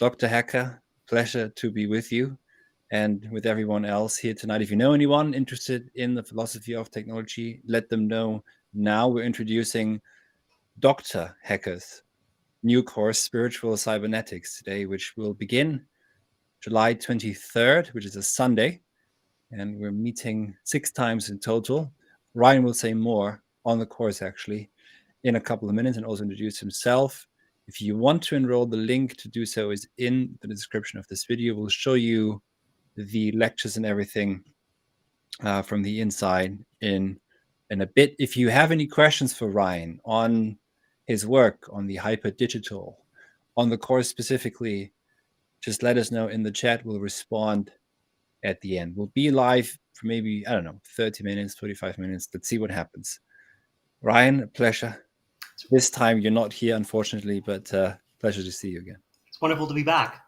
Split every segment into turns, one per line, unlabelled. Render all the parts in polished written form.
Dr. Hacker, pleasure to be with you and with everyone else here tonight. If you know anyone interested in the philosophy of technology, let them know now. We're introducing Dr. Hacker's new course, Spiritual Cybernetics, today, which will begin July 23rd, which is a Sunday. And we're meeting 6 times in total. Ryan will say more on the course, actually, in a couple of minutes and also introduce himself. If you want to enroll, the link to do so is in the description of this video. We'll show you the lectures and everything from the inside in a bit. If you have any questions for Ryan on his work, on the hyper digital, on the course specifically, just let us know in the chat. We'll respond at the end. We'll be live for maybe, I don't know, 30 minutes, 45 minutes. Let's see what happens. Ryan, a pleasure. This time you're not here, unfortunately, but pleasure to see you again.
It's wonderful to be back.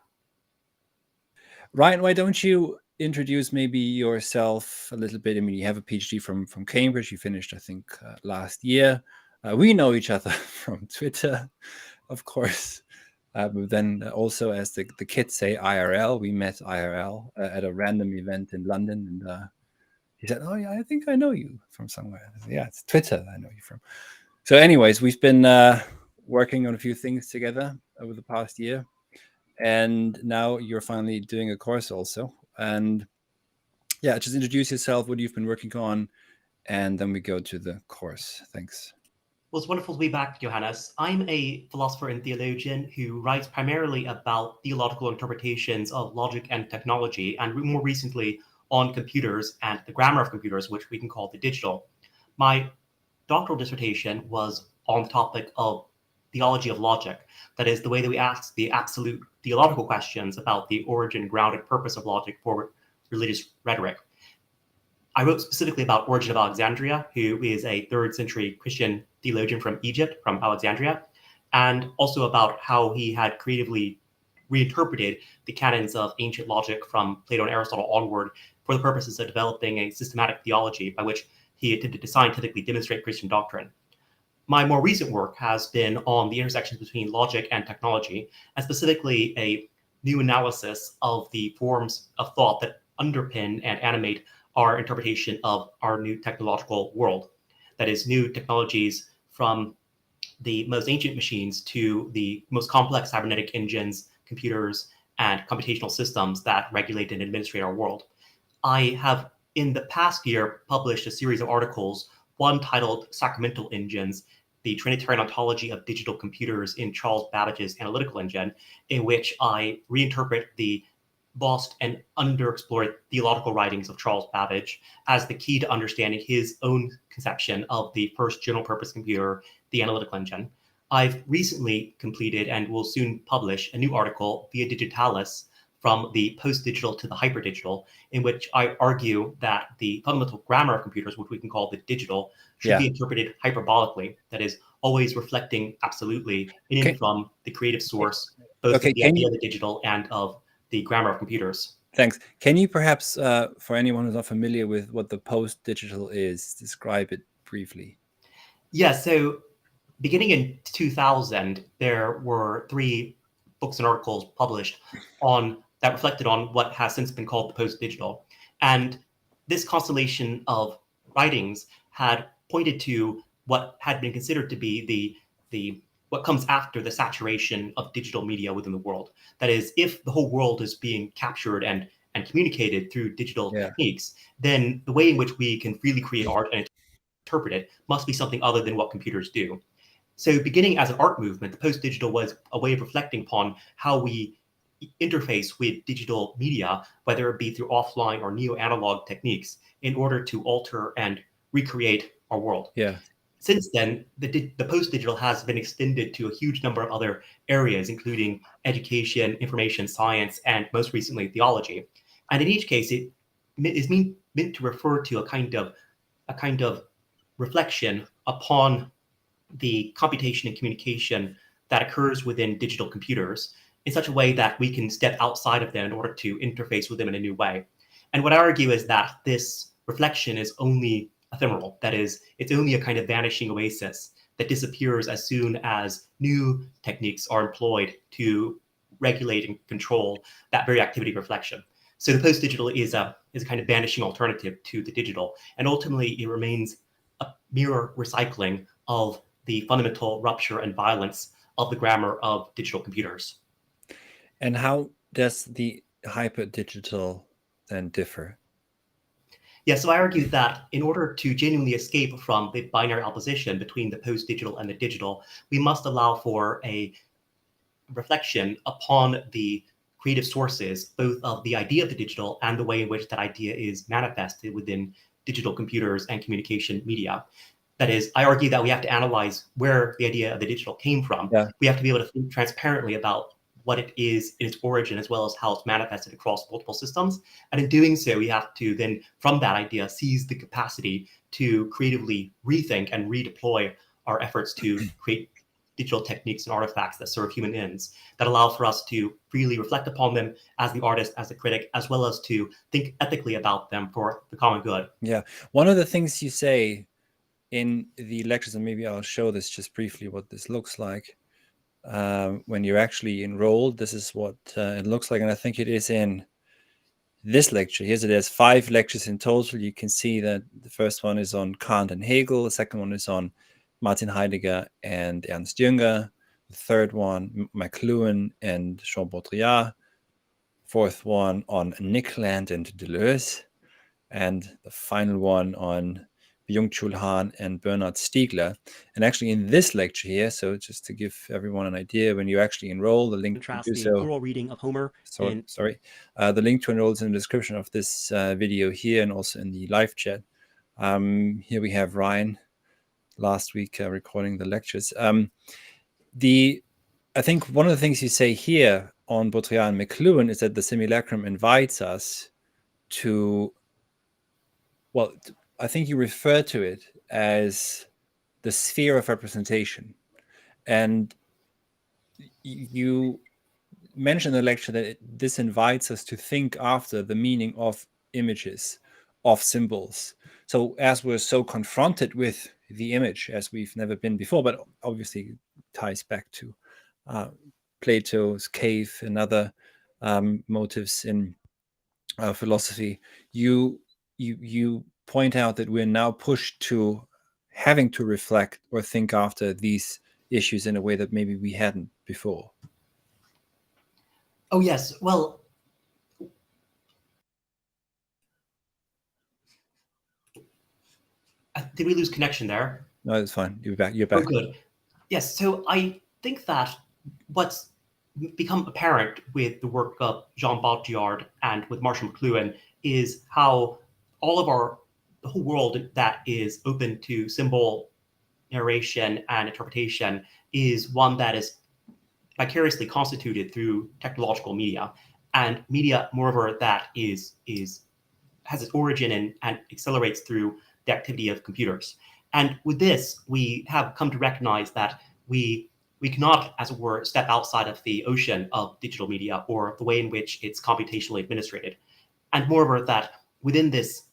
Ryan, why don't you introduce maybe yourself a little bit? I mean, you have a PhD from Cambridge. You finished, I think, last year. We know each other from Twitter, of course. But then also, as the kids say, IRL. We met IRL at a random event in London. And he said, oh, yeah, I think I know you from somewhere. I said, yeah, it's Twitter I know you from. So anyways, we've been working on a few things together over the past year. And now you're finally doing a course also. And yeah, just introduce yourself, what you've been working on, and then we go to the course. Thanks.
Well, it's wonderful to be back, Johannes. I'm a philosopher and theologian who writes primarily about theological interpretations of logic and technology, and more recently on computers and the grammar of computers, which we can call the digital. My doctoral dissertation was on the topic of theology of logic. That is, the way that we ask the absolute theological questions about the origin, grounded purpose of logic for religious rhetoric. I wrote specifically about Origen of Alexandria, who is a 3rd century Christian theologian from Egypt, from Alexandria, and also about how he had creatively reinterpreted the canons of ancient logic from Plato and Aristotle onward for the purposes of developing a systematic theology by which he attempted to scientifically demonstrate Christian doctrine. My more recent work has been on the intersections between logic and technology, and specifically a new analysis of the forms of thought that underpin and animate our interpretation of our new technological world. That is, new technologies from the most ancient machines to the most complex cybernetic engines, computers, and computational systems that regulate and administrate our world. I have, in the past year, published a series of articles, one titled Sacramental Engines, the Trinitarian Ontology of Digital Computers in Charles Babbage's Analytical Engine, in which I reinterpret the lost and underexplored theological writings of Charles Babbage as the key to understanding his own conception of the first general purpose computer, the Analytical Engine. I've recently completed and will soon publish a new article, Via Digitalis, from the post-digital to the hyper-digital, in which I argue that the fundamental grammar of computers, which we can call the digital, should be interpreted hyperbolically, that is, always reflecting absolutely in from the creative source, both of the idea of the digital and of the grammar of computers.
Thanks. Can you perhaps, for anyone who's not familiar with what the post-digital is, describe it briefly?
Yeah, so beginning in 2000, there were 3 books and articles published on that reflected on what has since been called the post-digital. And this constellation of writings had pointed to what had been considered to be the what comes after the saturation of digital media within the world. That is, if the whole world is being captured and communicated through digital techniques, then the way in which we can freely create art and interpret it must be something other than what computers do. So beginning as an art movement, the post-digital was a way of reflecting upon how we interface with digital media, whether it be through offline or neo-analog techniques, in order to alter and recreate our world.
Yeah.
Since then, the post-digital has been extended to a huge number of other areas, including education, information science, and most recently, theology. And in each case, it is meant to refer to a kind of reflection upon the computation and communication that occurs within digital computers in such a way that we can step outside of them in order to interface with them in a new way. And what I argue is that this reflection is only ephemeral. That is, it's only a kind of vanishing oasis that disappears as soon as new techniques are employed to regulate and control that very activity of reflection. So the post-digital is a kind of vanishing alternative to the digital, and ultimately it remains a mirror recycling of the fundamental rupture and violence of the grammar of digital computers.
And how does the hyper-digital then differ?
Yeah, so I argue that in order to genuinely escape from the binary opposition between the post-digital and the digital, we must allow for a reflection upon the creative sources, both of the idea of the digital and the way in which that idea is manifested within digital computers and communication media. That is, I argue that we have to analyze where the idea of the digital came from.
Yeah.
We have to be able to think transparently about what it is in its origin, as well as how it's manifested across multiple systems. And in doing so, we have to then, from that idea, seize the capacity to creatively rethink and redeploy our efforts to create digital techniques and artifacts that serve human ends, that allow for us to freely reflect upon them as the artist, as the critic, as well as to think ethically about them for the common good.
Yeah. One of the things you say in the lectures, and maybe I'll show this just briefly, what this looks like. When you're actually enrolled, this is what it looks like. And I think it is in this lecture here. So there's 5 lectures in total. You can see that the first one is on Kant and Hegel. The second one is on Martin Heidegger and Ernst Jünger. The third one, McLuhan and Jean Baudrillard. Fourth one on McLuhan and Deleuze. And the final one on Byung-Chul Han and Bernard Stiegler. And actually in this lecture here, so just to give everyone an idea, when you actually enroll, the link to do so.
Oral reading of Homer.
The link to enroll is in the description of this video here and also in the live chat. Here we have Ryan last week recording the lectures. I think one of the things you say here on Baudrillard and McLuhan is that the simulacrum invites us to, well, I think you refer to it as the sphere of representation. And you mentioned in the lecture that this invites us to think after the meaning of images, of symbols. So as we're so confronted with the image as we've never been before, but obviously ties back to Plato's cave and other motives in philosophy, you point out that we're now pushed to having to reflect or think after these issues in a way that maybe we hadn't before.
Oh, yes. Well, did we lose connection there?
No, it's fine. You're back. You're back.
Oh, good. Yes. So I think that what's become apparent with the work of Jean Baudrillard and with Marshall McLuhan is how all of the whole world that is open to symbol narration and interpretation is one that is vicariously constituted through technological media, and media, moreover, that has its origin in and accelerates through the activity of computers. And with this, we have come to recognize that we cannot, as it were, step outside of the ocean of digital media or the way in which it's computationally administrated. And moreover, that within this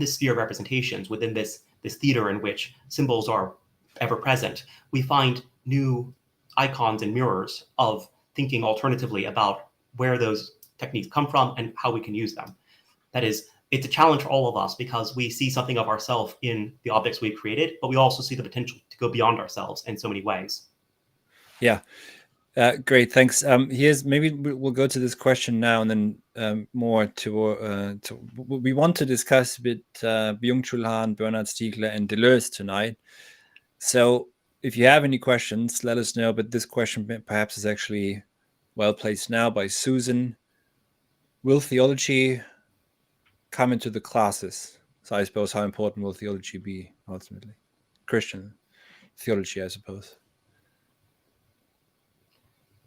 sphere of representations, within this theater in which symbols are ever present, we find new icons and mirrors of thinking alternatively about where those techniques come from and how we can use them. That is, it's a challenge for all of us because we see something of ourselves in the objects we've created, but we also see the potential to go beyond ourselves in so many ways.
Yeah. Great, thanks. Maybe we'll go to this question now, and then more to we want to discuss a bit Byung-Chul Han, Bernard Stiegler, and Deleuze tonight. So if you have any questions, let us know. But this question perhaps is actually well placed now by Susan. Will theology come into the classes? So I suppose, how important will theology be ultimately? Christian theology, I suppose.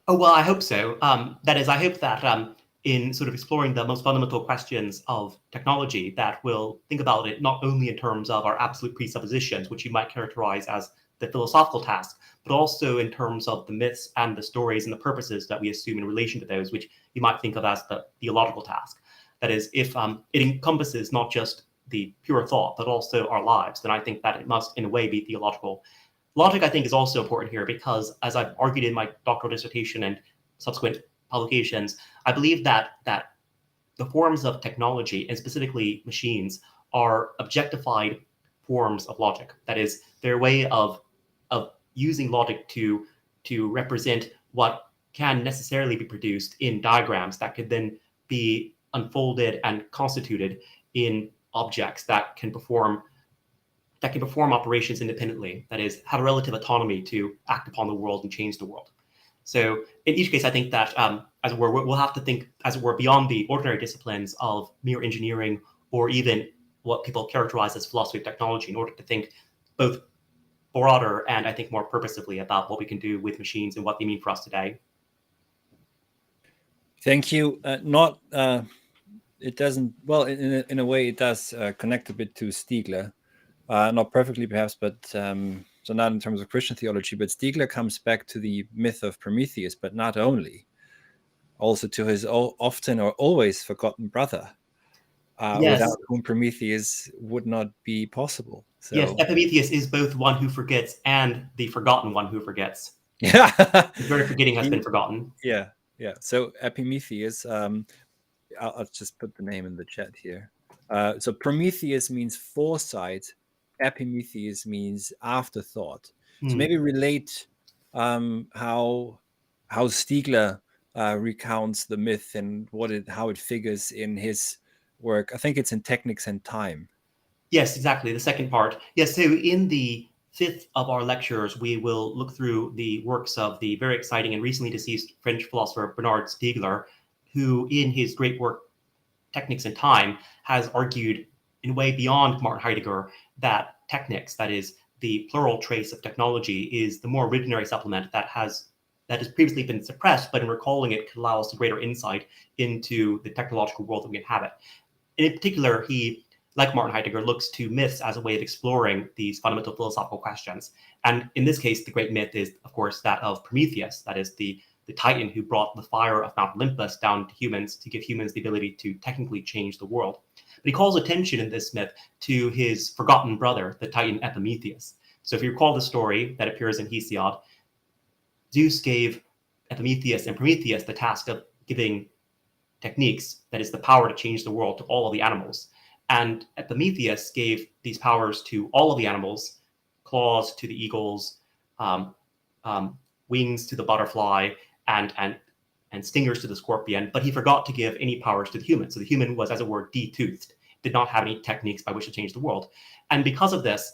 Oh, well, I hope so. That is, I hope that in sort of exploring the most fundamental questions of technology, that we'll think about it not only in terms of our absolute presuppositions, which you might characterize as the philosophical task, but also in terms of the myths and the stories and the purposes that we assume in relation to those, which you might think of as the theological task. That is, if it encompasses not just the pure thought, but also our lives, then I think that it must, in a way, be theological. Logic, I think, is also important here because, as I've argued in my doctoral dissertation and subsequent publications, I believe that the forms of technology, and specifically machines, are objectified forms of logic. That is, their way of using logic to represent what can necessarily be produced in diagrams that could then be unfolded and constituted in objects that can perform operations independently, that is, have a relative autonomy to act upon the world and change the world. So in each case, I think that, as it were, we'll have to think, as it were, beyond the ordinary disciplines of mere engineering or even what people characterize as philosophy of technology in order to think both broader and, I think, more purposively about what we can do with machines and what they mean for us today.
Thank you. It doesn't, well, in a way, it does connect a bit to Stiegler. Not perfectly, perhaps, but so not in terms of Christian theology, but Stiegler comes back to the myth of Prometheus, but not only, also to his often or always forgotten brother,
Yes.
without whom Prometheus would not be possible. So,
yes, Epimetheus is both one who forgets and the forgotten one who forgets.
yeah,
The very forgetting has been forgotten.
Yeah. So Epimetheus, I'll just put the name in the chat here. So Prometheus means foresight. Epimetheus means afterthought. So maybe relate how Stiegler recounts the myth and how it figures in his work. I think it's in Technics and Time.
Yes, exactly. The second part. Yes, so in the fifth of our lectures, we will look through the works of the very exciting and recently deceased French philosopher Bernard Stiegler, who in his great work Technics and Time has argued in a way beyond Martin Heidegger that technics, that is the plural trace of technology, is the more originary supplement that has previously been suppressed, but in recalling it could allow us a greater insight into the technological world that we inhabit. And in particular, he, like Martin Heidegger, looks to myths as a way of exploring these fundamental philosophical questions. And in this case, the great myth is, of course, that of Prometheus, that is the Titan who brought the fire of Mount Olympus down to humans to give humans the ability to technically change the world. But he calls attention in this myth to his forgotten brother, the Titan Epimetheus. So if you recall the story that appears in Hesiod, Zeus gave Epimetheus and Prometheus the task of giving techniques, that is the power to change the world, to all of the animals. And Epimetheus gave these powers to all of the animals, claws to the eagles, wings to the butterfly, and stingers to the scorpion, but he forgot to give any powers to the human. So the human was, as it were, de-toothed, did not have any techniques by which to change the world. And because of this,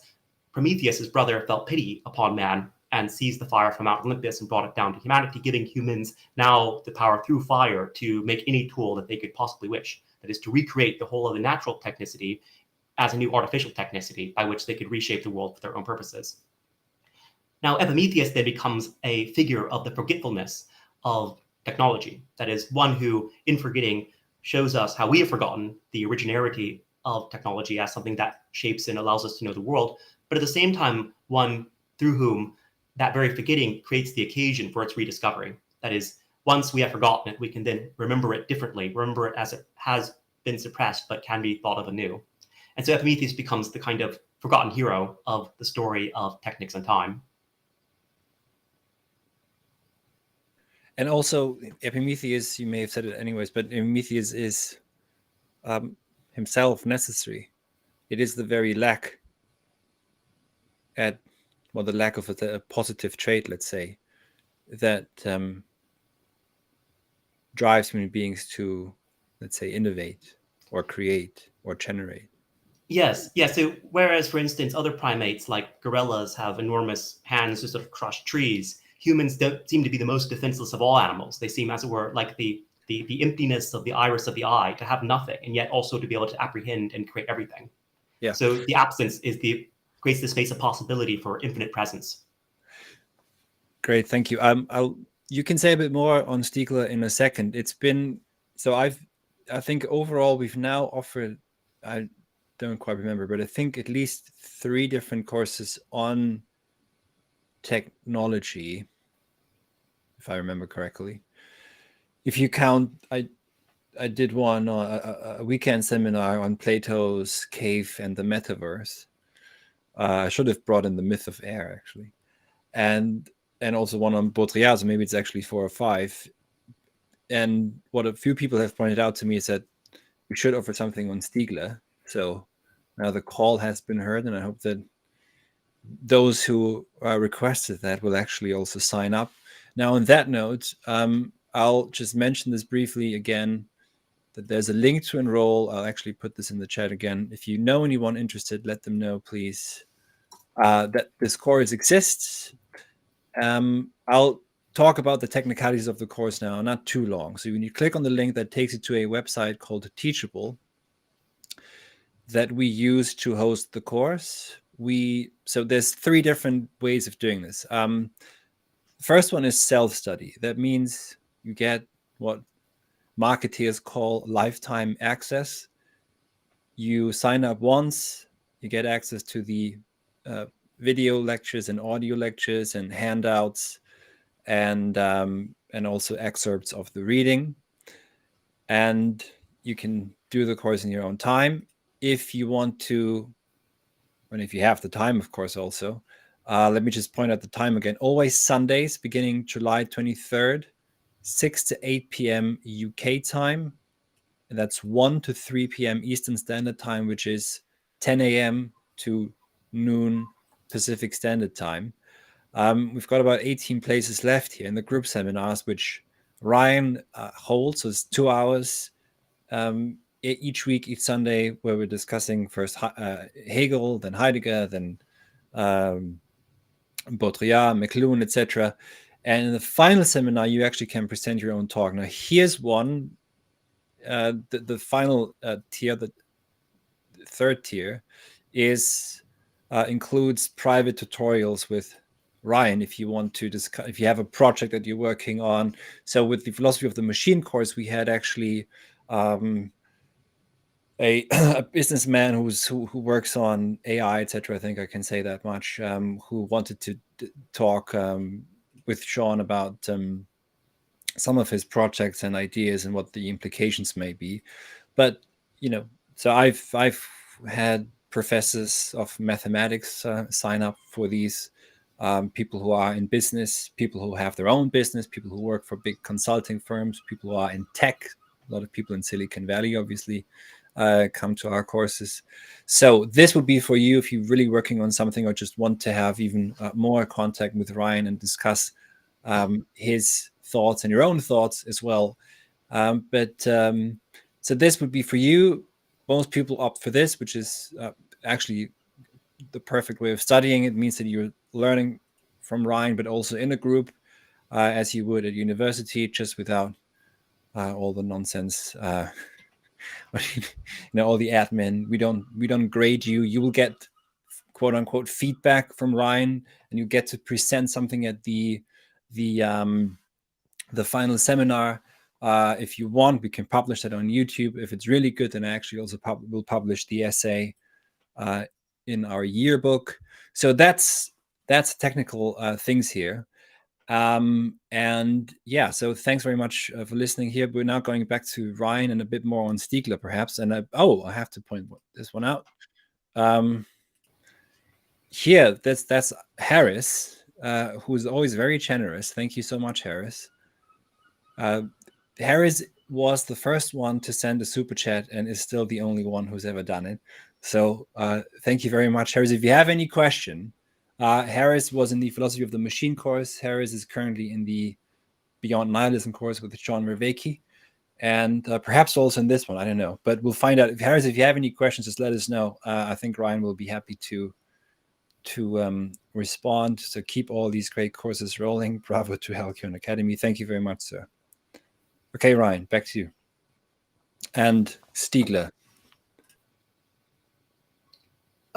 Prometheus, his brother, felt pity upon man and seized the fire from Mount Olympus and brought it down to humanity, giving humans now the power through fire to make any tool that they could possibly wish. That is, to recreate the whole of the natural technicity as a new artificial technicity by which they could reshape the world for their own purposes. Now, Epimetheus then becomes a figure of the forgetfulness of technology. That is, one who, in forgetting, shows us how we have forgotten the originarity of technology as something that shapes and allows us to know the world, but at the same time, one through whom that very forgetting creates the occasion for its rediscovery. That is, once we have forgotten it, we can then remember it differently, remember it as it has been suppressed, but can be thought of anew. And so Epimetheus becomes the kind of forgotten hero of the story of Technics and Time.
And also, Epimetheus, you may have said it anyways, but Epimetheus is himself necessary. It is the very lack the lack of a positive trait, let's say, that drives human beings to, let's say, innovate or create or generate.
Yes. So whereas, for instance, other primates like gorillas have enormous hands to sort of crush trees, humans don't seem to be the most defenseless of all animals. They seem, as it were, like the emptiness of the iris of the eye, to have nothing, and yet also to be able to apprehend and create everything.
Yeah.
So the absence creates the space of possibility for infinite presence.
Great, thank you. You can say a bit more on Stiegler in a second. It's been I think overall we've now offered, I don't quite remember, but I think at least 3 different courses on technology, if I remember correctly. If you count, I did one a weekend seminar on Plato's cave and the metaverse. I should have brought in the myth of air, actually, and also one on Baudrillard. So maybe it's actually 4 or 5. And what a few people have pointed out to me is that we should offer something on Stiegler. So now the call has been heard, and I hope that those who requested that will actually also sign up. Now, on that note, I'll just mention this briefly again, that there's a link to enroll. I'll actually put this in the chat again. If you know anyone interested, let them know, please, that this course exists. I'll talk about the technicalities of the course now, not too long. So when you click on the link, that takes you to a website called Teachable that we use to host the course. So there's 3 different ways of doing this. First one is self-study. That means you get what marketeers call lifetime access. You sign up once, you get access to the video lectures and audio lectures and handouts, and also excerpts of the reading. And you can do the course in your own time. If you want to, and if you have the time, of course, also, let me just point out the time again. Always Sundays, beginning July 23rd, 6 to 8 p.m. UK time. And that's 1 to 3 p.m. Eastern Standard Time, which is 10 a.m. to noon Pacific Standard Time. We've got about 18 places left here in the group seminars, which Ryan holds. So it's 2 hours each week, each Sunday, where we're discussing first Hegel, then Heidegger, then Baudrillard, McLuhan, etc. And in the final seminar, you actually can present your own talk. Now, here's one. The final tier, the third tier, includes private tutorials with Ryan if you want to discuss, if you have a project that you're working on. So with the philosophy of the machine course, we had actually a businessman who works on AI, etc. I think I can say that much. Who wanted to talk with Sean about some of his projects and ideas and what the implications may be. But so I've had professors of mathematics sign up for these. People who are in business, people who have their own business, people who work for big consulting firms, people who are in tech. A lot of people in Silicon Valley, obviously, come to our courses. So this would be for you if you're really working on something or just want to have even more contact with Ryan and discuss his thoughts and your own thoughts as well. So this would be for you. Most people opt for this, which is actually the perfect way of studying. It means that you're learning from Ryan, but also in a group, as you would at university, just without all the nonsense, all the admin. We don't grade you. You will get quote unquote feedback from Ryan, and you get to present something at the final seminar. If you want, we can publish that on YouTube. If it's really good, then I actually also will publish the essay in our yearbook. So that's technical things here. And yeah, so thanks very much for listening here. We're now going back to Ryan and a bit more on Stiegler, perhaps. And I have to point this one out. Here, that's Harris, who's always very generous. Thank you so much, Harris. Harris was the first one to send a super chat and is still the only one who's ever done it. So thank you very much, Harris. If you have any question, Harris was in the Philosophy of the Machine course. Harris is currently in the Beyond Nihilism course with John Vervaeke, and perhaps also in this one. I don't know, but we'll find out. Harris, if you have any questions, just let us know. I think Ryan will be happy to respond. So keep all these great courses rolling. Bravo to Halcyon Academy. Thank you very much, sir. Okay, Ryan, back to you. And Stiegler.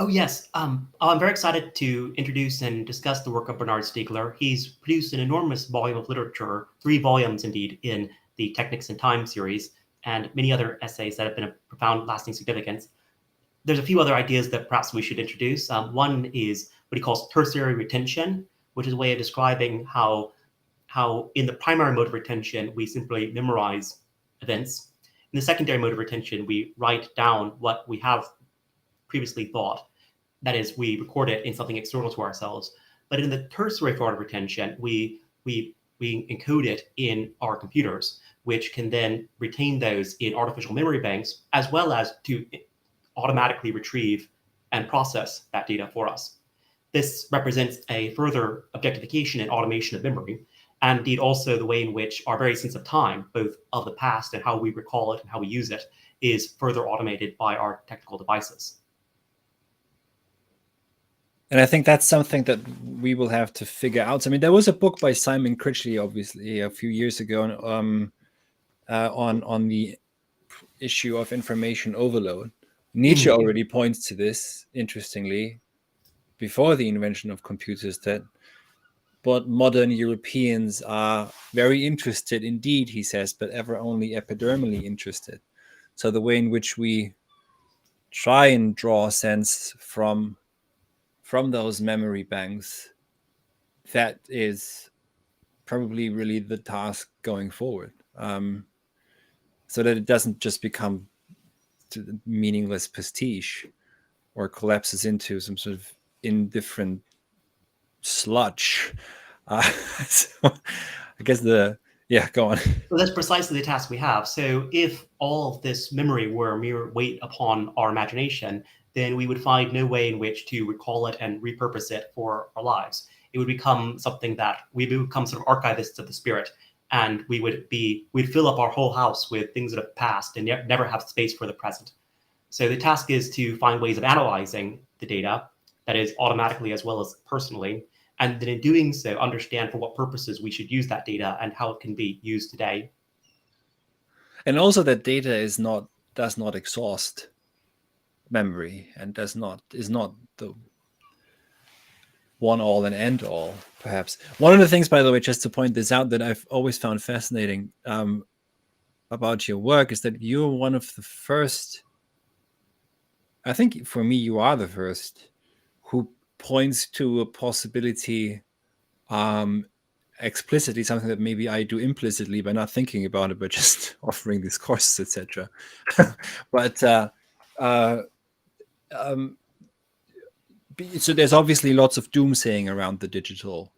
Oh, yes. I'm very excited to introduce and discuss the work of Bernard Stiegler. He's produced an enormous volume of literature, 3 volumes indeed, in the Technics and Time series, and many other essays that have been of profound lasting significance. There's a few other ideas that perhaps we should introduce. One is what he calls tertiary retention, which is a way of describing how in the primary mode of retention, we simply memorize events. In the secondary mode of retention, we write down what we have previously thought. That is, we record it in something external to ourselves. But in the tertiary form of retention, we encode it in our computers. which can then retain those in artificial memory banks, as well as to automatically retrieve and process that data for us. This represents a further objectification and automation of memory, and indeed also the way in which our very sense of time, both of the past and how we recall it and how we use it, is further automated by our technical devices.
And I think that's something that we will have to figure out. I mean, there was a book by Simon Critchley, obviously, a few years ago on the issue of information overload. Nietzsche already points to this, interestingly, before the invention of computers, that but modern Europeans are very interested indeed, he says, but ever only epidermally interested. So the way in which we try and draw a sense from those memory banks, that is probably really the task going forward, so that it doesn't just become meaningless pastiche or collapses into some sort of indifferent sludge. So I guess go on.
Well, that's precisely the task we have. So if all of this memory were a mere weight upon our imagination, then we would find no way in which to recall it and repurpose it for our lives. It would become something that we become sort of archivists of the spirit, and we'd fill up our whole house with things that have passed and never have space for the present. So the task is to find ways of analyzing the data, that is automatically as well as personally, and then in doing so, understand for what purposes we should use that data and how it can be used today.
And also that data does not exhaust memory and is not the one all and end all, perhaps. One of the things, by the way, just to point this out, that I've always found fascinating about your work is that you're one of the first, I think for me, you are the first who points to a possibility explicitly, something that maybe I do implicitly by not thinking about it, but just offering these courses, etc. But so there's obviously lots of doomsaying around the digital.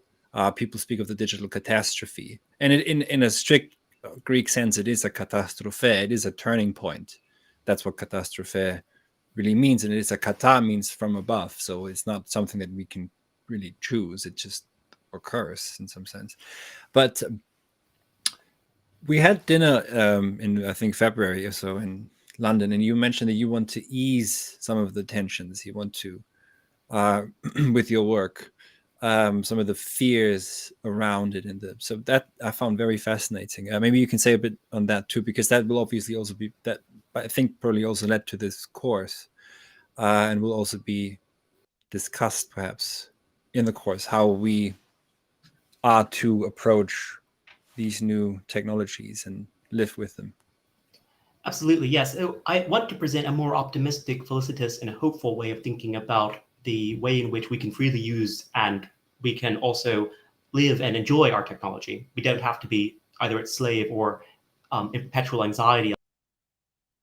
People speak of the digital catastrophe, and in a strict Greek sense, it is a catastrophe. It is a turning point. That's what catastrophe really means, and it is a kata means from above. So it's not something that we can really choose. It just occurs in some sense. But we had dinner in I think February or so in London, and you mentioned that you want to ease some of the tensions. You want to with your work, some of the fears around it, so that I found very fascinating. Maybe you can say a bit on that too, because that will obviously also be that I think probably also led to this course, and will also be discussed perhaps in the course, how we are to approach these new technologies and live with them.
Absolutely, yes. I want to present a more optimistic, felicitous, and hopeful way of thinking about the way in which we can freely use and we can also live and enjoy our technology. We don't have to be either its slave or in perpetual anxiety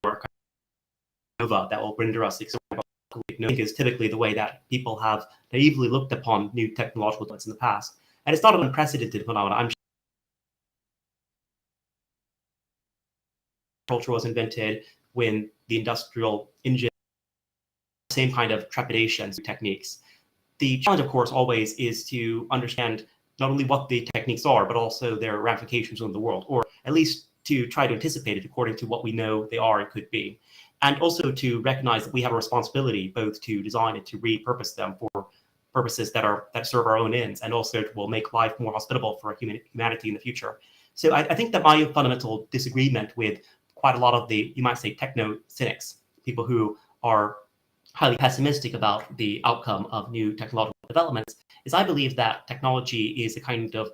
or that will render us exorbitant. I think is typically the way that people have naively looked upon new technological developments in the past. And it's not an unprecedented phenomenon. I'm sure culture was invented when the industrial engine, same kind of trepidations techniques. The challenge, of course, always is to understand not only what the techniques are, but also their ramifications in the world, or at least to try to anticipate it according to what we know they are and could be. And also to recognize that we have a responsibility both to design and to repurpose them for purposes that serve our own ends, and also will make life more hospitable for humanity in the future. So I think that my fundamental disagreement with quite a lot of the, you might say, techno-cynics, people who are highly pessimistic about the outcome of new technological developments, is I believe that technology is a kind of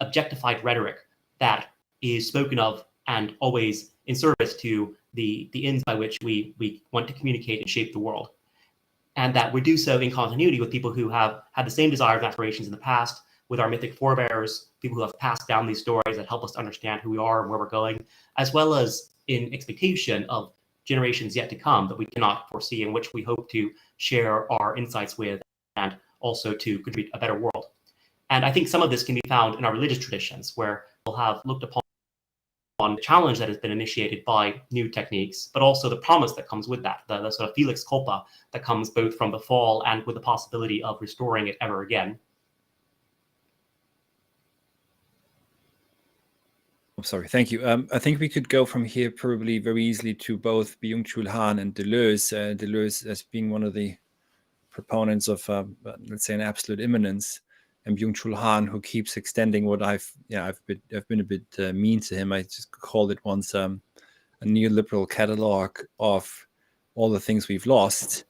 objectified rhetoric that is spoken of and always in service to the ends by which we want to communicate and shape the world. And that we do so in continuity with people who have had the same desires and aspirations in the past, with our mythic forebears, people who have passed down these stories that help us to understand who we are and where we're going, as well as in expectation of generations yet to come that we cannot foresee, in which we hope to share our insights with and also to contribute a better world. And I think some of this can be found in our religious traditions, where we'll have looked upon on the challenge that has been initiated by new techniques, but also the promise that comes with that, the sort of felix culpa that comes both from the fall and with the possibility of restoring it ever again.
I'm sorry, thank you. I think we could go from here probably very easily to both Byung-Chul Han and Deleuze. Deleuze as being one of the proponents of, let's say, an absolute immanence, and Byung-Chul Han, who keeps extending what I've been a bit mean to him. I just called it once a neoliberal catalog of all the things we've lost,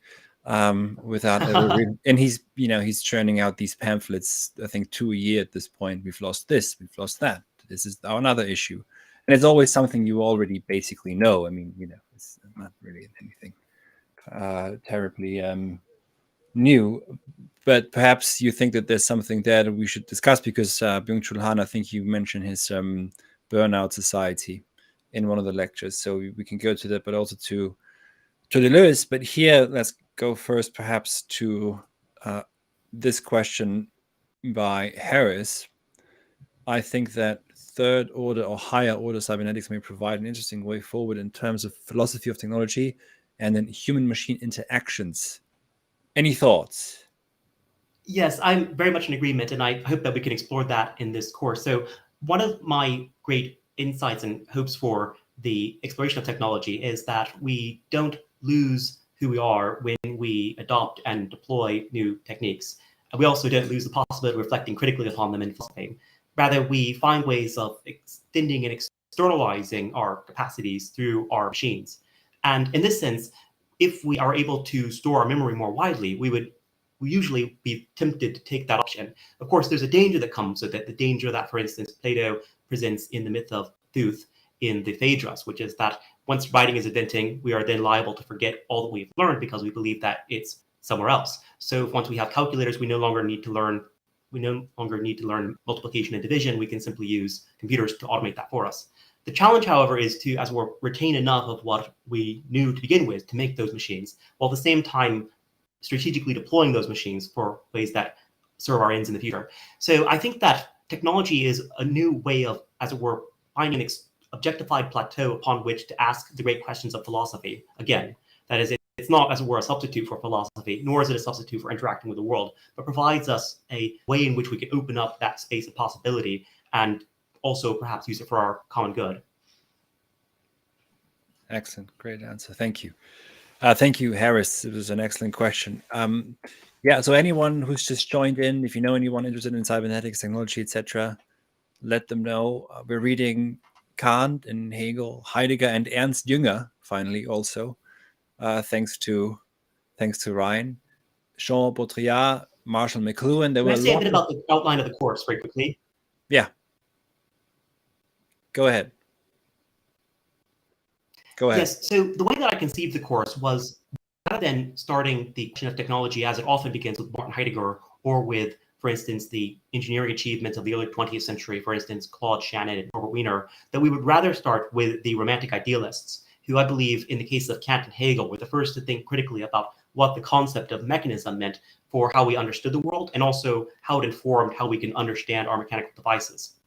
without ever and he's churning out these pamphlets, I think 2 a year at this point. We've lost this, we've lost that. This is another issue, and it's always something you already basically know. I mean, it's not really anything terribly new, but perhaps you think that there's something there that we should discuss, because Byung-Chul Han, I think you mentioned his burnout society in one of the lectures, so we can go to that, but also to Deleuze. But here, let's go first perhaps to this question by Harris. I think that third order or higher order cybernetics may provide an interesting way forward in terms of philosophy of technology and then human-machine interactions. Any thoughts?
Yes, I'm very much in agreement, and I hope that we can explore that in this course. So one of my great insights and hopes for the exploration of technology is that we don't lose who we are when we adopt and deploy new techniques. And we also don't lose the possibility of reflecting critically upon them in philosophy. Rather, we find ways of extending and externalizing our capacities through our machines. And in this sense, if we are able to store our memory more widely, we usually be tempted to take that option. Of course, there's a danger that comes with it, the danger that, for instance, Plato presents in the myth of Thuth in the Phaedrus, which is that once writing is inventing, we are then liable to forget all that we've learned because we believe that it's somewhere else. So once we have calculators, we no longer need to learn multiplication and division. We can simply use computers to automate that for us. The challenge, however, is to, as we're retain enough of what we knew to begin with to make those machines, while at the same time strategically deploying those machines for ways that serve our ends in the future. So I think that technology is a new way of, as it were, finding an objectified plateau upon which to ask the great questions of philosophy. Again, that is, it's not, as it were, a substitute for philosophy, nor is it a substitute for interacting with the world, but provides us a way in which we can open up that space of possibility and also perhaps use it for our common good.
Excellent. Great answer. Thank you. Thank you, Harris. It was an excellent question. So anyone who's just joined in, if you know anyone interested in cybernetics, technology, etc., let them know. We're reading Kant and Hegel, Heidegger, and Ernst Jünger, finally, also. Thanks to Ryan. Jean Baudrillard, Marshall McLuhan.
Can I say a bit about the outline of the course very quickly?
Yeah. Go ahead.
Yes, so the way that I conceived the course was, rather than starting the question of technology as it often begins with Martin Heidegger or with, for instance, the engineering achievements of the early 20th century, for instance, Claude Shannon and Norbert Wiener, that we would rather start with the Romantic idealists, who I believe, in the case of Kant and Hegel, were the first to think critically about what the concept of mechanism meant for how we understood the world, and also how it informed how we can understand our mechanical devices.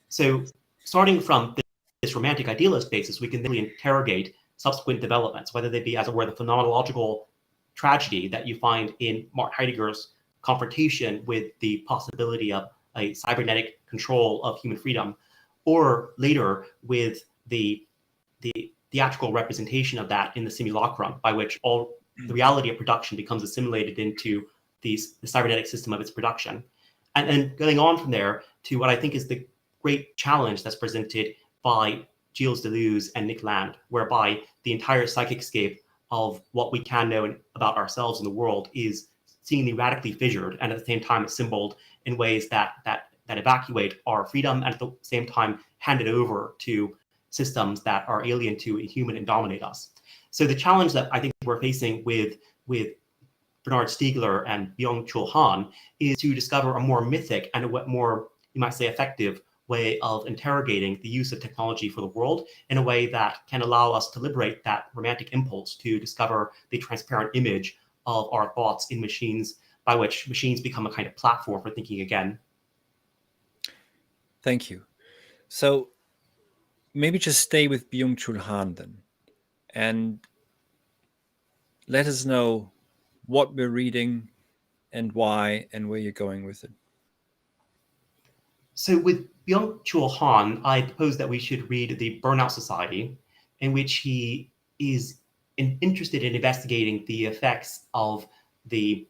So starting from this Romantic idealist basis, we can then interrogate subsequent developments, whether they be, as it were, the phenomenological tragedy that you find in Martin Heidegger's confrontation with the possibility of a cybernetic control of human freedom, or later with the theatrical representation of that in the simulacrum, by which all the reality of production becomes assimilated into the cybernetic system of its production. And then going on from there to what I think is the great challenge that's presented by Gilles Deleuze and Nick Land, whereby the entire psychic scape of what we can know about ourselves and the world is seemingly radically fissured, and at the same time assembled in ways that evacuate our freedom, and at the same time hand it over to systems that are alien to a human and dominate us. So the challenge that I think we're facing with Bernard Stiegler and Byung-Chul Han is to discover a more mythic and a more, you might say, effective way of interrogating the use of technology for the world in a way that can allow us to liberate that romantic impulse to discover the transparent image of our thoughts in machines, by which machines become a kind of platform for thinking again.
Thank you. So maybe just stay with Byung-Chul Han then, and let us know what we're reading and why and where you're going with it.
So with Byung-Chul Han, I propose that we should read The Burnout Society, in which he is interested in investigating the effects of the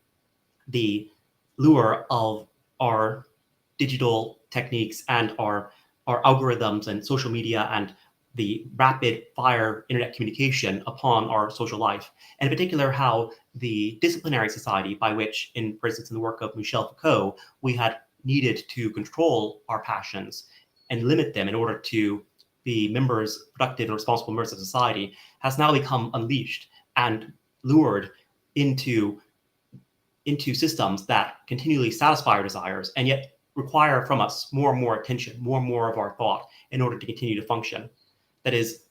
lure of our digital techniques and our algorithms and social media and the rapid fire internet communication upon our social life. And in particular, how the disciplinary society by which, for instance, in the work of Michel Foucault, we had needed to control our passions and limit them in order to be productive and responsible members of society, has now become unleashed and lured into systems that continually satisfy our desires and yet require from us more and more attention, more and more of our thought in order to continue to function. That is,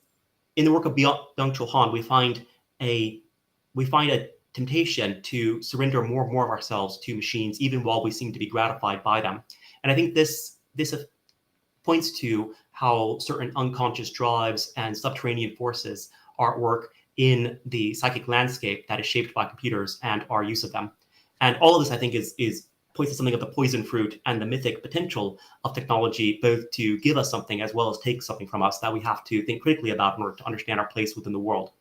in the work of Byung-Chul Han, we find a temptation to surrender more and more of ourselves to machines, even while we seem to be gratified by them. And I think this points to how certain unconscious drives and subterranean forces are at work in the psychic landscape that is shaped by computers and our use of them. And all of this, I think, is points to something of the poison fruit and the mythic potential of technology, both to give us something as well as take something from us that we have to think critically about in order to understand our place within the world.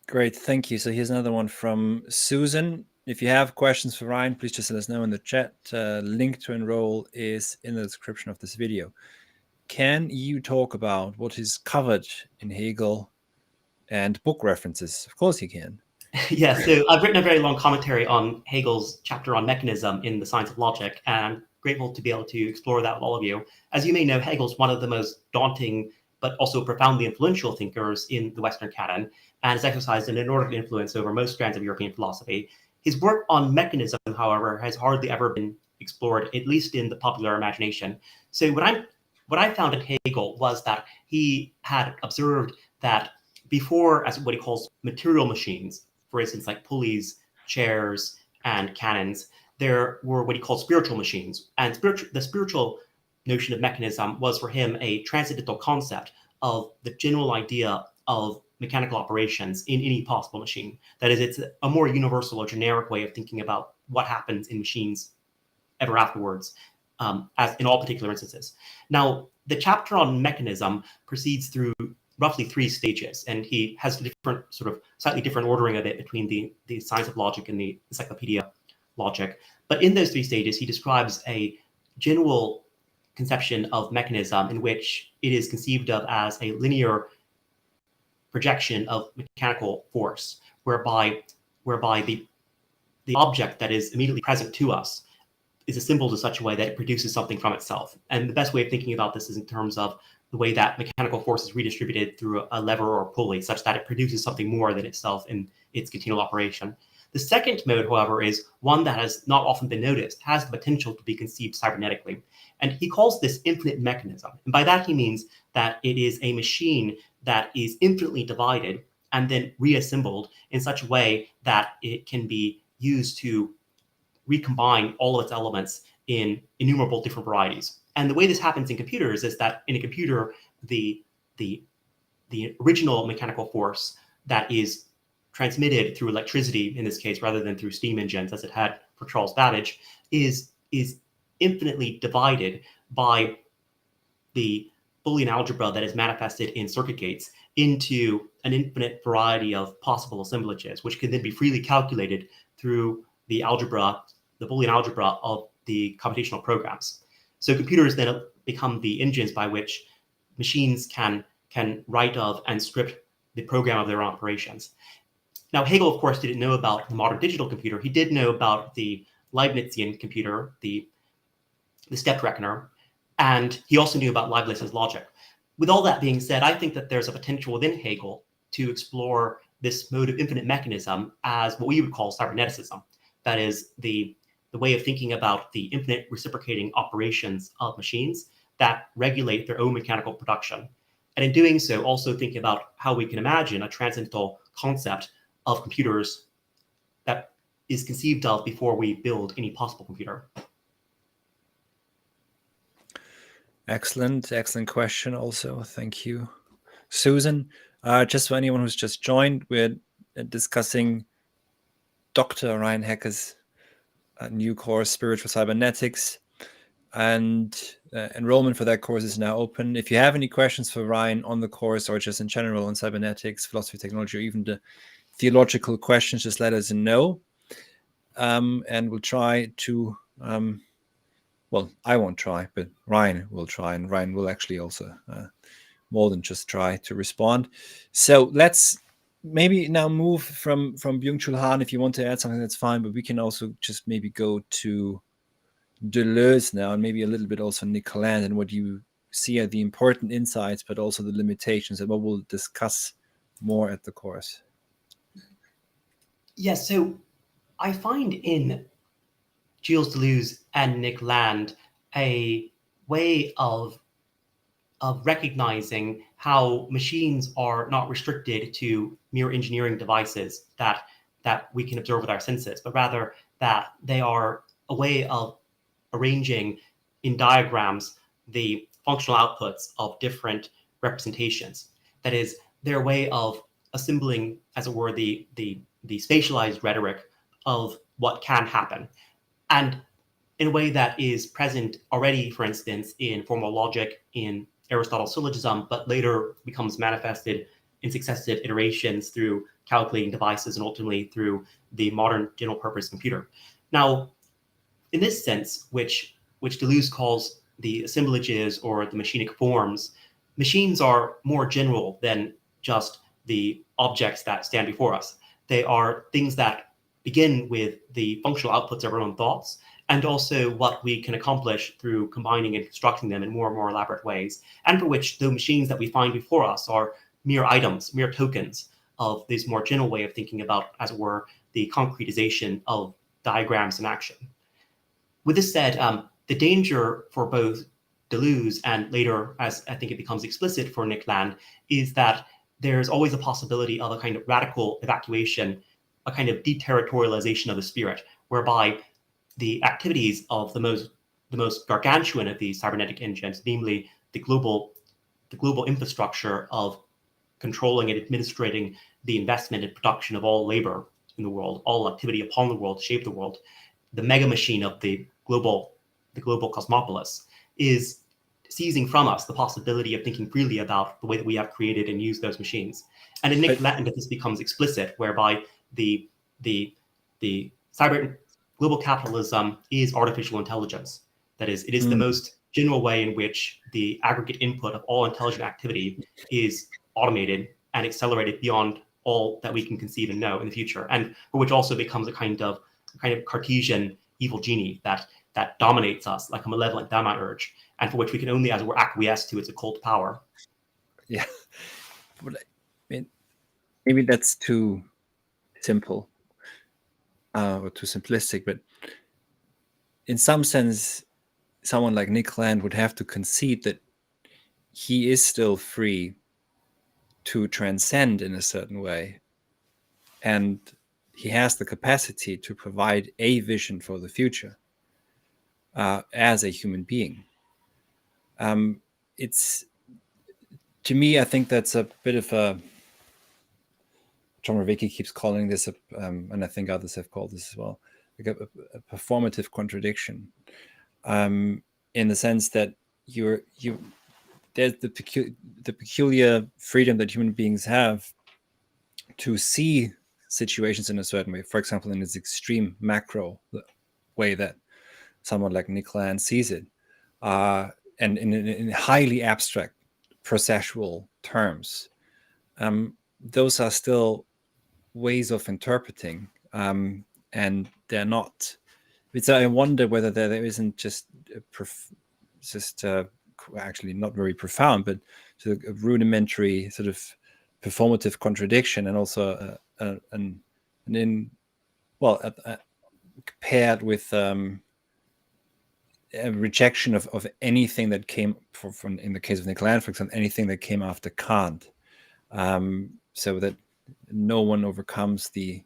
Great, thank you. So here's another one from Susan. If you have questions for Ryan, please just let us know in the chat. Link to enroll is in the description of this video. Can you talk about what is covered in Hegel and book references? Of course you can.
Yeah, so I've written a very long commentary on Hegel's chapter on mechanism in The Science of Logic, and I'm grateful to be able to explore that with all of you. As you may know, Hegel's one of the most daunting but also profoundly influential thinkers in the Western canon, and has exercised an inordinate influence over most strands of European philosophy. His work on mechanism, however, has hardly ever been explored, at least in the popular imagination. So what I found in Hegel was that he had observed that before, as what he calls material machines, for instance, like pulleys, chairs, and cannons, there were what he called spiritual machines. And the spiritual notion of mechanism was for him a transcendental concept of the general idea of mechanical operations in any possible machine. That is, it's a more universal or generic way of thinking about what happens in machines ever afterwards, as in all particular instances. Now, the chapter on mechanism proceeds through roughly 3 stages, and he has a different slightly different ordering of it between the Science of Logic and the Encyclopedia Logic. But in those 3 stages, he describes a general conception of mechanism in which it is conceived of as a linear projection of mechanical force, whereby the object that is immediately present to us is assembled in such a way that it produces something from itself. And the best way of thinking about this is in terms of the way that mechanical force is redistributed through a lever or a pulley, such that it produces something more than itself in its continual operation. The second mode, however, is one that has not often been noticed, has the potential to be conceived cybernetically. And he calls this infinite mechanism. And by that, he means that it is a machine that is infinitely divided and then reassembled in such a way that it can be used to recombine all of its elements in innumerable different varieties. And the way this happens in computers is that in a computer, the original mechanical force that is transmitted through electricity, in this case, rather than through steam engines, as it had for Charles Babbage, is infinitely divided by the Boolean algebra that is manifested in circuit gates into an infinite variety of possible assemblages, which can then be freely calculated through the Boolean algebra of the computational programs. So computers then become the engines by which machines can write of and script the program of their operations. Now, Hegel, of course, didn't know about the modern digital computer. He did know about the Leibnizian computer, the step reckoner, and he also knew about Leibniz's logic. With all that being said, I think that there's a potential within Hegel to explore this mode of infinite mechanism as what we would call cyberneticism. That is the way of thinking about the infinite reciprocating operations of machines that regulate their own mechanical production. And in doing so, also thinking about how we can imagine a transcendental concept of computers that is conceived of before we build any possible computer.
Excellent question also. Thank you, Susan. Just for anyone who's just joined, we're discussing Dr. Ryan Hecker's new course, Spiritual Cybernetics, and enrollment for that course is now open. If you have any questions for Ryan on the course or just in general on cybernetics, philosophy, technology, or even the theological questions, just let us know. And we'll try to, well, I won't try, but Ryan will try, and Ryan will actually also more than just try to respond. So let's maybe now move from Byung-Chul Han. If you want to add something, that's fine, but we can also just maybe go to Deleuze now, and maybe a little bit also Nick Land, and what you see are the important insights, but also the limitations, and what we'll discuss more at the course.
Yes, so I find in Gilles Deleuze and Nick Land a way of recognizing how machines are not restricted to mere engineering devices that we can observe with our senses, but rather that they are a way of arranging in diagrams the functional outputs of different representations. That is, their way of assembling, as it were, the spatialized rhetoric of what can happen. And in a way that is present already, for instance, in formal logic, in Aristotle's syllogism, but later becomes manifested in successive iterations through calculating devices and ultimately through the modern general purpose computer. Now, in this sense, which Deleuze calls the assemblages or the machinic forms, machines are more general than just the objects that stand before us. They are things that begin with the functional outputs of our own thoughts, and also what we can accomplish through combining and constructing them in more and more elaborate ways, and for which the machines that we find before us are mere items, mere tokens of this more general way of thinking about, as it were, the concretization of diagrams in action. With this said, the danger for both Deleuze and later, as I think it becomes explicit for Nick Land, is that there's always a possibility of a kind of radical evacuation, a kind of deterritorialization of the spirit, whereby the activities of the most gargantuan of these cybernetic engines, namely the global infrastructure of controlling and administrating the investment and production of all labor in the world, all activity upon the world, shape the world, the mega machine of the global cosmopolis, is seizing from us the possibility of thinking freely about the way that we have created and used those machines. And in Nick Land, this becomes explicit, whereby the cyber global capitalism is artificial intelligence. That is, it is the most general way in which the aggregate input of all intelligent activity is automated and accelerated beyond all that we can conceive and know in the future, and for which also becomes a kind of Cartesian evil genie that dominates us like a malevolent demiurge, and for which we can only, as it were, acquiesce to its occult power.
Yeah, but I mean, maybe that's too simple or too simplistic, but in some sense, someone like Nick Land would have to concede that he is still free to transcend in a certain way, and he has the capacity to provide a vision for the future as a human being. It's, to me, I think that's a bit of a, John Revicki keeps calling this, and I think others have called this as well, like a performative contradiction, in the sense that there's the peculiar freedom that human beings have to see situations in a certain way. For example, in this extreme macro way that someone like Nick Land sees it, and in highly abstract processual terms. Those are still ways of interpreting, and they're not. So I wonder whether there isn't just actually not very profound, but sort of a rudimentary sort of performative contradiction, and also paired with a rejection of anything that came from, in the case of Nick Land, for example, anything that came after Kant, so that no one overcomes the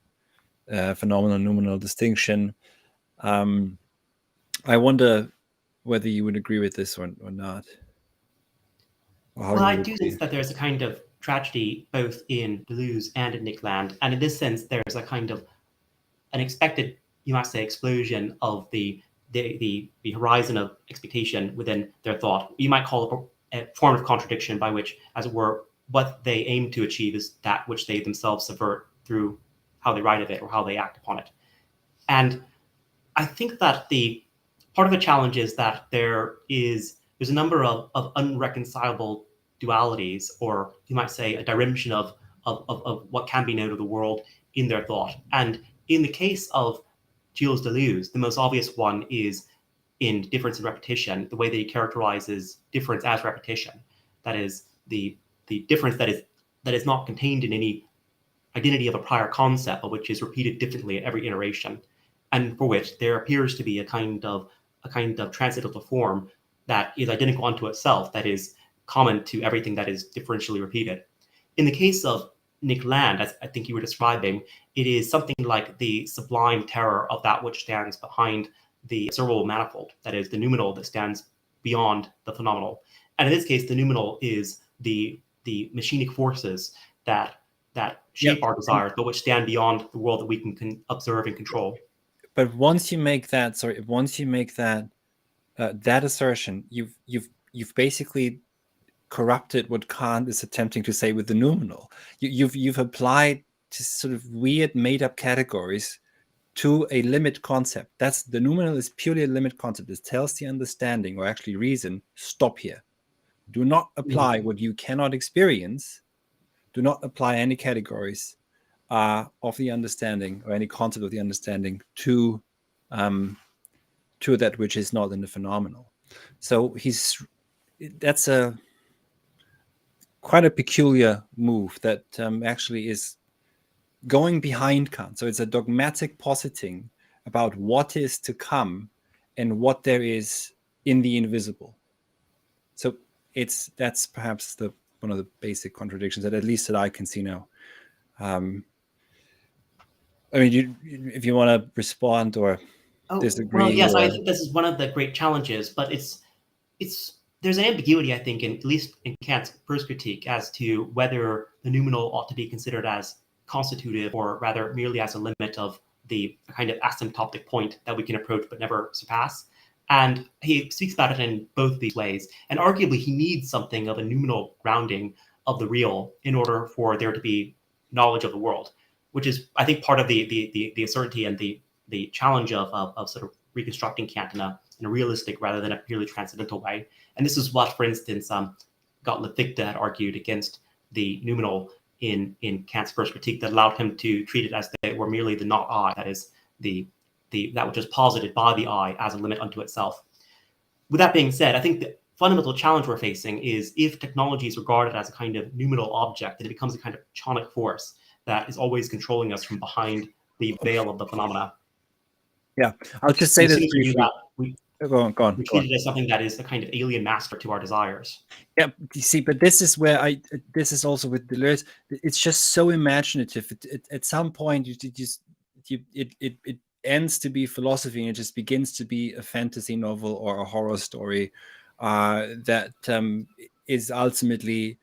phenomenal noumenal distinction. I wonder whether you would agree with this or not. Or
Well, I do sense that there's a kind of tragedy both in Deleuze and in McLuhan, and in this sense, there's a kind of an expected, you might say, explosion of the horizon of expectation within their thought. You might call it a form of contradiction by which, as it were, what they aim to achieve is that which they themselves subvert through how they write of it or how they act upon it. And I think that the part of the challenge is that there's a number of unreconcilable dualities, or you might say a derivation of what can be known of the world in their thought. And in the case of Gilles Deleuze, the most obvious one is in difference and repetition, the way that he characterizes difference as repetition. That is the difference that is not contained in any identity of a prior concept, but which is repeated differently at every iteration, and for which there appears to be a kind of transitive form that is identical unto itself, that is common to everything that is differentially repeated. In the case of Nick Land, as I think you were describing, it is something like the sublime terror of that which stands behind the observable manifold, that is the noumenal that stands beyond the phenomenal. And in this case, the noumenal is the machinic forces that shape our desires, but which stand beyond the world that we can observe and control.
But once you make that, that assertion, you've basically corrupted what Kant is attempting to say with the noumenal. You've applied to sort of weird made-up categories to a limit concept. That's the noumenal is purely a limit concept. It tells the understanding, or actually reason, stop here. Do not apply what you cannot experience. Do not apply any categories of the understanding or any concept of the understanding to that which is not in the phenomenal. So that's quite a peculiar move that actually is going behind Kant. So it's a dogmatic positing about what is to come and what there is in the invisible. So that's perhaps one of the basic contradictions that at least that I can see now. I mean, if you want to respond or disagree.
Well, yes, I think this is one of the great challenges, but there's an ambiguity, I think, at least in Kant's first critique, as to whether the noumenal ought to be considered as constitutive, or rather merely as a limit of the kind of asymptotic point that we can approach but never surpass. And he speaks about it in both these ways. And arguably, he needs something of a noumenal grounding of the real in order for there to be knowledge of the world, which is, I think, part of the uncertainty and the challenge of sort of reconstructing Kant in a realistic rather than a purely transcendental way. And this is what, for instance, Gottlieb Fichte had argued against the noumenal in Kant's first critique, that allowed him to treat it as they were merely the not I, that is that which is posited by the I as a limit unto itself. With that being said, I think the fundamental challenge we're facing is, if technology is regarded as a kind of noumenal object, then it becomes a kind of chonic force that is always controlling us from behind the veil of the phenomena.
Yeah, I'll just say this briefly. Go on.
We treat it as something that is a kind of alien master to our desires.
Yeah, you see, but this is where this is also with Deleuze. It's just so imaginative. At some point, it ends to be philosophy, and it just begins to be a fantasy novel or a horror story that is ultimately,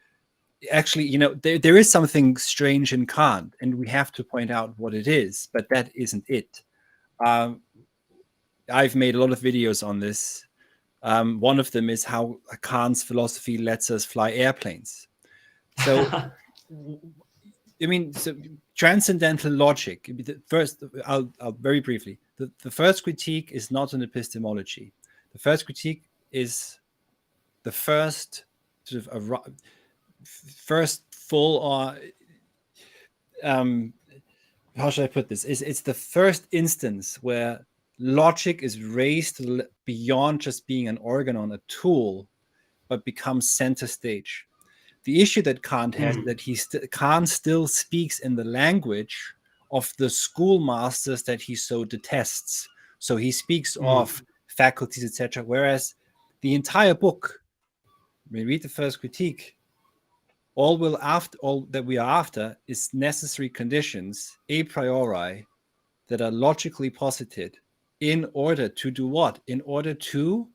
actually, there is something strange in Kant, and we have to point out what it is, but that isn't it. I've made a lot of videos on this. One of them is how Kant's philosophy lets us fly airplanes. So, I mean, so transcendental logic. First, I'll very briefly. The first critique is not an epistemology. The first critique is the first sort of first full, or how should I put this? It's the first instance where logic is raised beyond just being an organon, a tool, but becomes center stage. The issue that Kant has is that Kant still speaks in the language of the schoolmasters that he so detests. So he speaks of faculties, etc. Whereas the entire book, when we read the first critique, all that we are after is necessary conditions a priori that are logically posited. In order to do what? In order to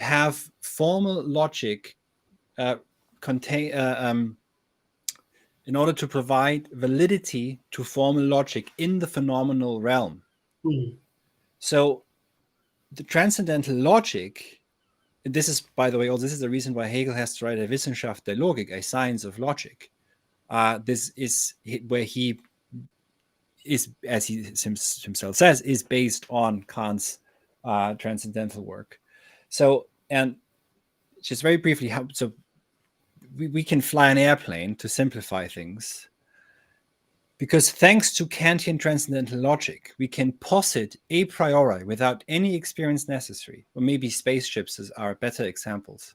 have formal logic contain in order to provide validity to formal logic in the phenomenal realm. So the transcendental logic, this is, by the way, this is the reason why Hegel has to write a Wissenschaft der Logik, a science of logic. This is where he is, as he himself says, is based on Kant's transcendental work. So, and just very briefly, so we can fly an airplane, to simplify things, because thanks to Kantian transcendental logic, we can posit a priori without any experience necessary, or maybe spaceships are better examples.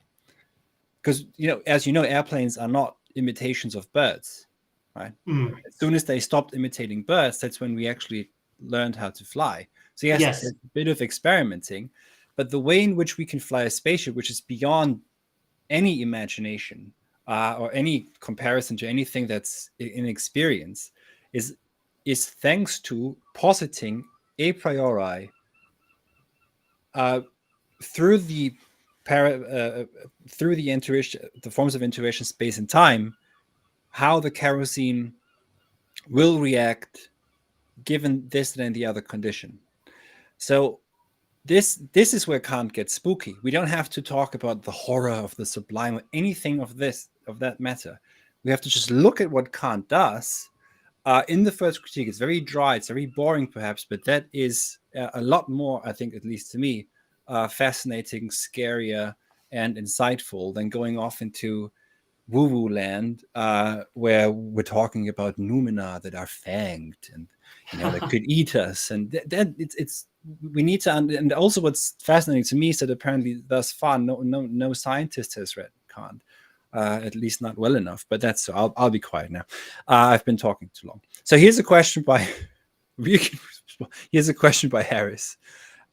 Because, as you know, airplanes are not imitations of birds, right? As soon as they stopped imitating birds, that's when we actually learned how to fly. So yes, there's a bit of experimenting, but the way in which we can fly a spaceship, which is beyond any imagination or any comparison to anything that's in experience, is thanks to positing a priori through the intuition, the forms of intuition, space and time, how the kerosene will react given this and the other condition. So this is where Kant gets spooky. We don't have to talk about the horror of the sublime or anything of that matter. We have to just look at what Kant does. In the first critique, it's very dry, it's very boring perhaps, but that is a lot more, I think, at least to me, fascinating, scarier, and insightful than going off into woo-woo land, where we're talking about noumena that are fanged and that could eat us. And that it's we need to, and also what's fascinating to me is that apparently thus far no scientist has read Kant. At least not well enough, but that's so. I'll be quiet now. I've been talking too long. So here's a question by Harris.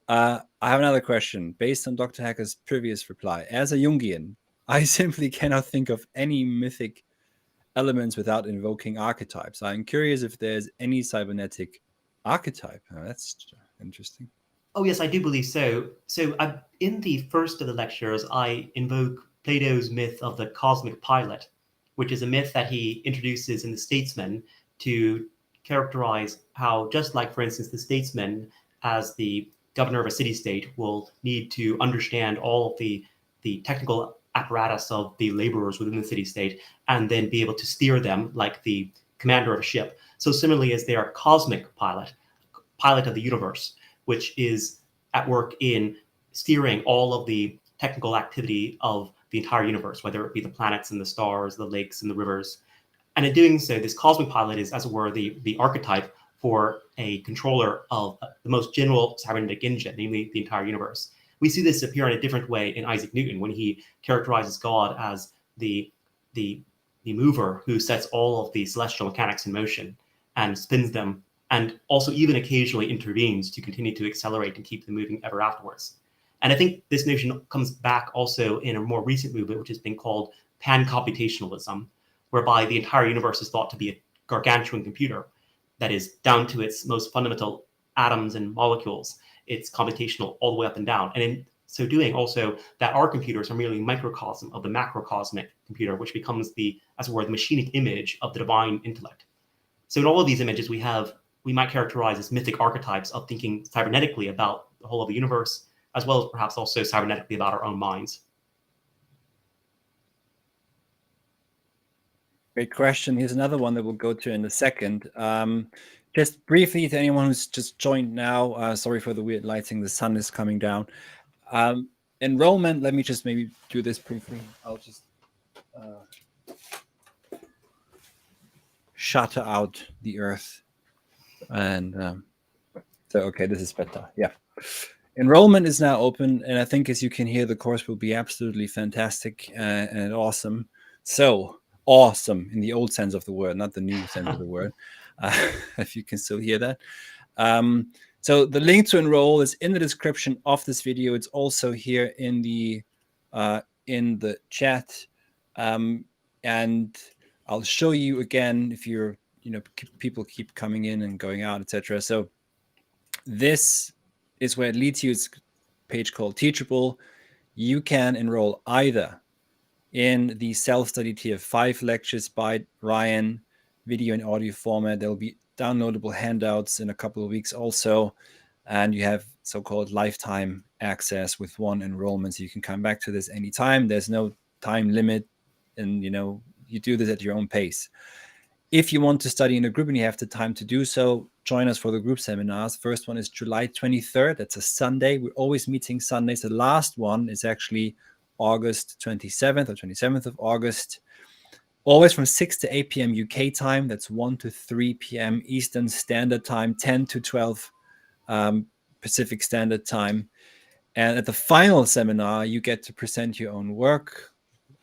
I have another question based on Dr. Hacker's previous reply. As a Jungian, I simply cannot think of any mythic elements without invoking archetypes. I'm curious if there's any cybernetic archetype. Oh, that's interesting.
Oh yes, I do believe so. So in the first of the lectures, I invoke Plato's myth of the cosmic pilot, which is a myth that he introduces in The Statesman to characterize how, just like, for instance, the statesman, as the governor of a city-state, will need to understand all of the technical apparatus of the laborers within the city-state and then be able to steer them like the commander of a ship. So similarly, as they are cosmic pilot of the universe, which is at work in steering all of the technical activity of the entire universe, whether it be the planets and the stars, the lakes and the rivers. And in doing so, this cosmic pilot is, as it were, the archetype for a controller of the most general cybernetic engine, namely the entire universe. We see this appear in a different way in Isaac Newton when he characterizes God as the mover who sets all of the celestial mechanics in motion and spins them, and also even occasionally intervenes to continue to accelerate and keep them moving ever afterwards. And I think this notion comes back also in a more recent movement, which has been called pan-computationalism, whereby the entire universe is thought to be a gargantuan computer that is down to its most fundamental atoms and molecules. It's computational all the way up and down. And in so doing, also, that our computers are merely a microcosm of the macrocosmic computer, which becomes as it were, the machinic image of the divine intellect. So in all of these images, we might characterize as mythic archetypes of thinking cybernetically about the whole of the universe, as well as perhaps also cybernetically about our own minds.
Great question. Here's another one that we'll go to in a second. Just briefly, to anyone who's just joined now, sorry for the weird lighting. The sun is coming down. Enrolment, let me just maybe do this briefly. I'll just shutter out the earth. And so, okay, this is better. Yeah. Enrollment is now open, and I think, as you can hear, the course will be absolutely fantastic and awesome. So awesome in the old sense of the word, not the new sense of the word, if you can still hear that. So the link to enroll is in the description of this video. It's also here in the chat, and I'll show you again if you're, people keep coming in and going out, etc. So this is where it leads you. It's a page called Teachable. You can enroll either in the self-study tier 5 lectures by Ryan, video and audio format. There'll be downloadable handouts in a couple of weeks also. And you have so-called lifetime access with one enrollment. So you can come back to this anytime. There's no time limit. And, you do this at your own pace. If you want to study in a group and you have the time to do so, join us for the group seminars. First one is July 23rd. That's a Sunday. We're always meeting Sundays. The last one is actually August 27th or 27th of August. Always from 6 to 8 p.m. UK time. That's 1 to 3 p.m. Eastern Standard Time, 10 to 12 Pacific Standard Time. And at the final seminar, you get to present your own work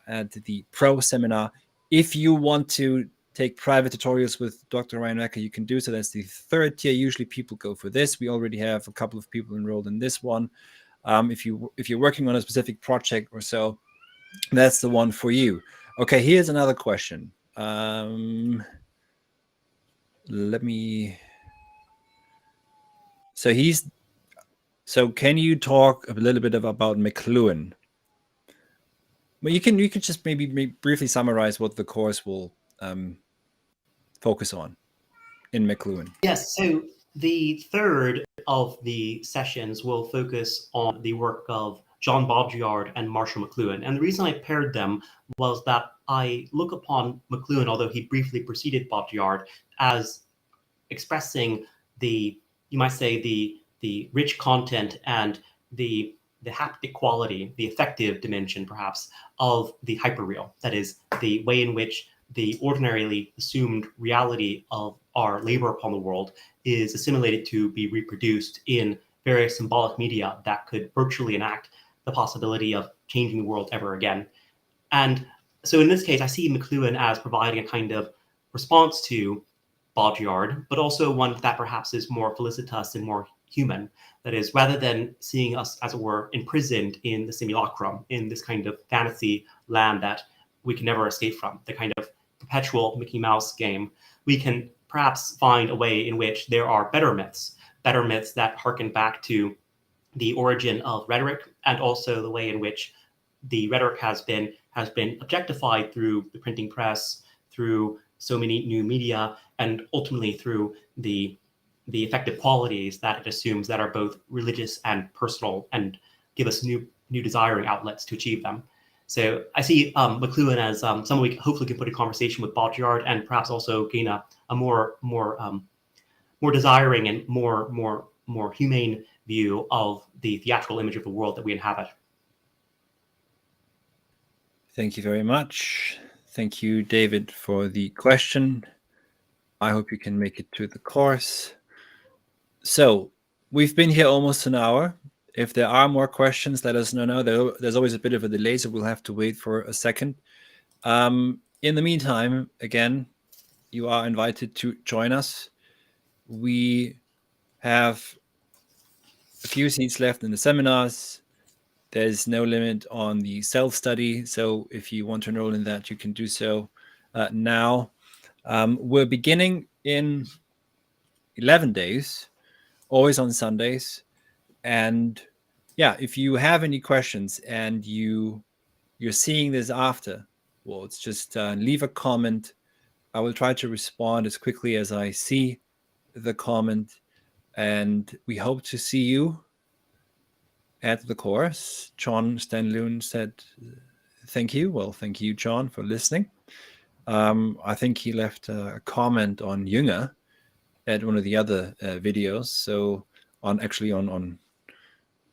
at the pro seminar. If you want to take private tutorials with Dr. Ryan Wecker, you can do so. That's the third tier. Usually people go for this. We already have a couple of people enrolled in this one. If you're working on a specific project or so, that's the one for you. Okay, here's another question. So can you talk a little bit about McLuhan? Well, you can just maybe briefly summarize what the course will focus on in McLuhan.
Yes, so the third of the sessions will focus on the work of John Baudrillard and Marshall McLuhan. And the reason I paired them was that I look upon McLuhan, although he briefly preceded Baudrillard, as expressing the, you might say, the rich content and the haptic quality, the affective dimension, perhaps, of the hyperreal. That is, the way in which the ordinarily assumed reality of our labor upon the world is assimilated to be reproduced in various symbolic media that could virtually enact the possibility of changing the world ever again. And so in this case, I see McLuhan as providing a kind of response to Baudrillard, but also one that perhaps is more felicitous and more human. That is, rather than seeing us, as it were, imprisoned in the simulacrum, in this kind of fantasy land that we can never escape from, the kind of perpetual Mickey Mouse game, we can perhaps find a way in which there are better myths that harken back to the origin of rhetoric, and also the way in which the rhetoric has been objectified through the printing press, through so many new media, and ultimately through the effective qualities that it assumes that are both religious and personal, and give us new desiring outlets to achieve them. So I see McLuhan as someone we hopefully can put in conversation with Baudrillard, and perhaps also gain a more desiring and more humane view of the theatrical image of the world that we inhabit.
Thank you very much. Thank you, David, for the question. I hope you can make it to the course. So we've been here almost an hour. If there are more questions, let us know. There's always a bit of a delay, so we'll have to wait for a second. In the meantime, again, you are invited to join us. We have a few seats left in the seminars. There's no limit on the self-study, so if you want to enroll in that, you can do so now. We're beginning in 11 days, always on Sundays. And yeah, if you have any questions and you're seeing this after, well, it's just leave a comment. I will try to respond as quickly as I see the comment. And we hope to see you at the course. John Stanloon said, thank you. Well, thank you, John, for listening. I think he left a comment on Jünger at one of the other videos. So on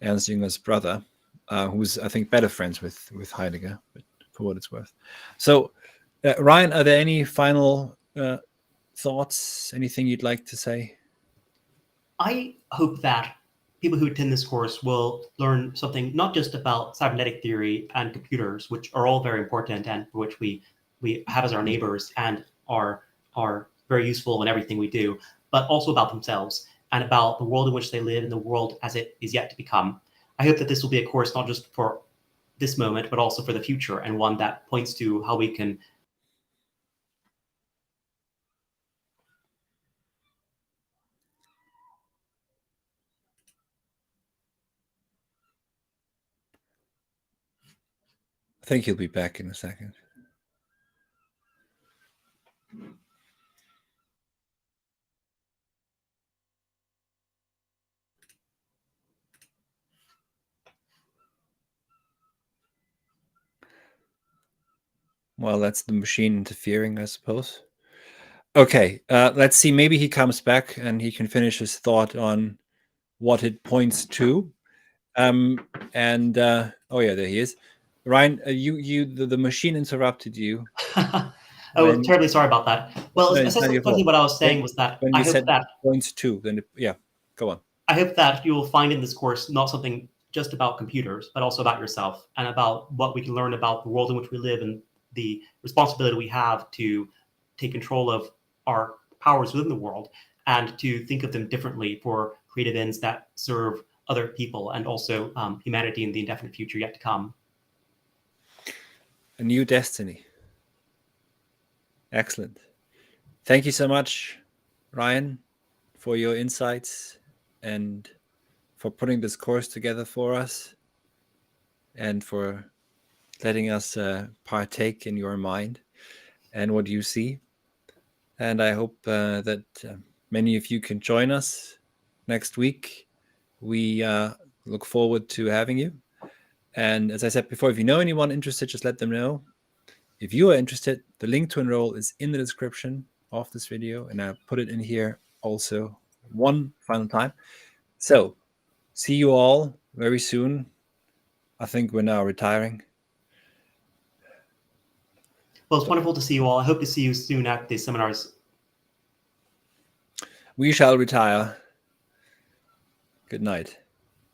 Ernst Jünger's brother, who's, I think, better friends with Heidegger, but for what it's worth. So, Ryan, are there any final thoughts? Anything you'd like to say?
I hope that people who attend this course will learn something not just about cybernetic theory and computers, which are all very important and for which we have as our neighbors and are very useful in everything we do, but also about themselves and about the world in which they live and the world as it is yet to become. I hope that this will be a course not just for this moment, but also for the future, and one that points to how we can
think he'll be back in a second. Well, that's the machine interfering, I suppose. Okay, let's see. Maybe he comes back and he can finish his thought on what it points to. Oh yeah, there he is. Ryan, the machine interrupted you.
Oh, terribly sorry about that. Well,
No, it's not your
essentially
fault.
what I was saying was that
When
I
you
hope
said
that
points to, then yeah, go on.
I hope that you will find in this course not something just about computers, but also about yourself and about what we can learn about the world in which we live and the responsibility we have to take control of our powers within the world and to think of them differently for creative ends that serve other people and also humanity in the indefinite future yet to come.
A new destiny. Excellent. Thank you so much, Ryan, for your insights and for putting this course together for us and for letting us partake in your mind and what you see. And I hope that many of you can join us next week. We look forward to having you. And as I said before, if you know anyone interested, just let them know. If you are interested, the link to enroll is in the description of this video, and I'll put it in here also one final time. So, see you all very soon. I think we're now retiring.
Well, it's wonderful to see you all. I hope to see you soon at the seminars.
We shall retire. Good night.